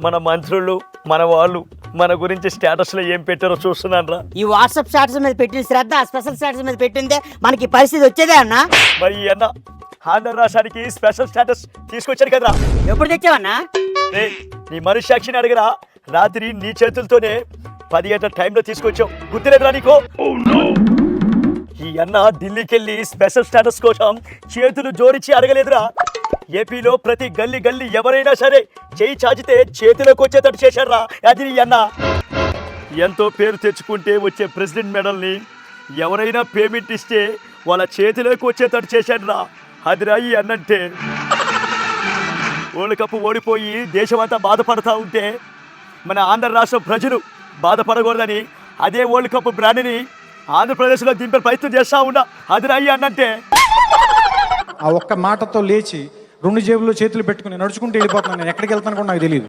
మన మంత్రులు మన వాళ్ళు మన గురించి స్టేటస్లో ఏం పెట్టారో చూస్తున్నాను రా. ఈ వాట్సాప్ స్టాటస్ మీద పెట్టిన శ్రద్ధ స్పెషల్ స్టాటస్ మీద పెట్టిందే మనకి ఈ పరిస్థితి వచ్చేదే అన్నా. మరి ఈ అన్న ఆంధ్ర రాష్ట్రానికి స్పెషల్ స్టేటస్ తీసుకొచ్చాడు కదరా. ఎప్పుడు తెచ్చావన్నా? ఏయ్, నీ మనుష్యాక్షిని అడిగరా, రాత్రి నీ చేతులతోనే 10 గంటల టైంలో తీసుకొచ్చావు, గుర్తులేదురా నీకు? ఈ అన్న ఢిల్లీకి వెళ్ళి స్పెషల్ స్టేటస్ కోసం చేతులు జోడించి అడగలేదురా. ఏపీలో ప్రతి గల్లీ గల్లీ ఎవరైనా సరే చేయి చాచితే చేతిలోకి వచ్చేటట్టు చేశారా. అది ఈ అన్న. ఎంతో పేరు తెచ్చుకుంటే వచ్చే ప్రెసిడెంట్ మెడల్ని ఎవరైనా పేమెంట్ ఇస్తే వాళ్ళ చేతిలోకి వచ్చేటట్టు చేశారా. అదిరా ఈ అన్నంటే. వరల్డ్ కప్ ఓడిపోయి దేశమంతా బాధపడతా ఉంటే మన ఆంధ్ర రాష్ట్ర ప్రజలు బాధపడకూడదని అదే వరల్డ్ కప్ బ్రాండ్ని ఆంధ్రప్రదేశ్లో దింపే ప్రయత్నం చేస్తా ఉన్నా. అదిరా ఈ అన్నంటే. ఆ ఒక్క మాటతో లేచి 2 జేబుల్లో చేతులు పెట్టుకుని నడుచుకుంటూ వెళ్ళిపోతున్నాను. నేను ఎక్కడికి వెళ్తాను కూడా నాకు తెలియదు.